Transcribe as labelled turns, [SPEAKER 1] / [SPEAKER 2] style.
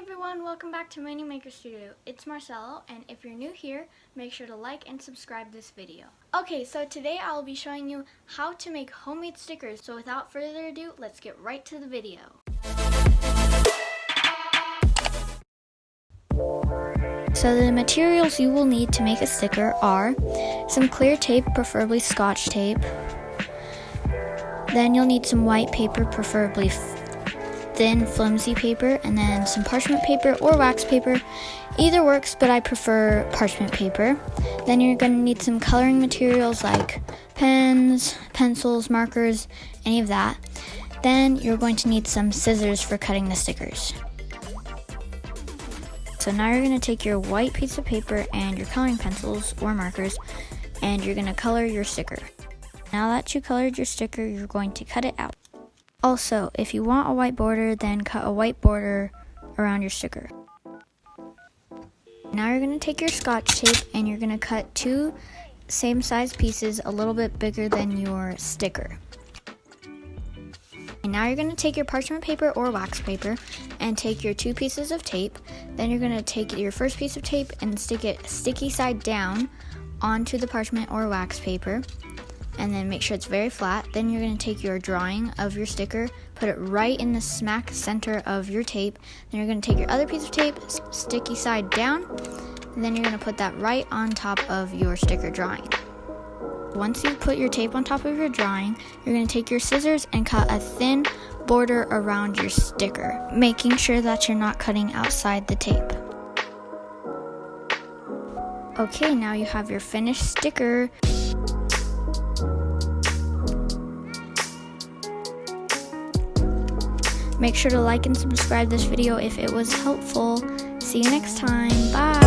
[SPEAKER 1] everyone, welcome back to Mini Maker Studio. It's Marcelo, and if you're new here, make sure to like and subscribe this video. Okay, so today I'll be showing you how to make homemade stickers. So without further ado, let's get right to the video. So the materials you will need to make a sticker are some clear tape, preferably Scotch tape. Then you'll need some white paper, preferably thin flimsy paper, and then some parchment paper or wax paper. Either works, but I prefer parchment paper. Then you're going to need some coloring materials like pens, pencils, markers, any of that. Then you're going to need some scissors for cutting the stickers. So now you're going to take your white piece of paper and your coloring pencils or markers, and you're going to color your sticker. Now that you colored your sticker, you're going to cut it out. Also, if you want a white border, then cut a white border around your sticker. Now you're going to take your Scotch tape and you're going to cut two same size pieces a little bit bigger than your sticker. And now you're going to take your parchment paper or wax paper and take your two pieces of tape. Then you're going to take your first piece of tape and stick it sticky side down onto the parchment or wax paper. And then make sure it's very flat. Then you're going to take your drawing of your sticker, put it right in the smack center of your tape. Then you're going to take your other piece of tape, sticky side down, and then you're going to put that right on top of your sticker drawing. Once you put your tape on top of your drawing, you're going to take your scissors and cut a thin border around your sticker, making sure that you're not cutting outside the tape. Okay, now you have your finished sticker. Make sure to like and subscribe this video if it was helpful. See you next time. Bye!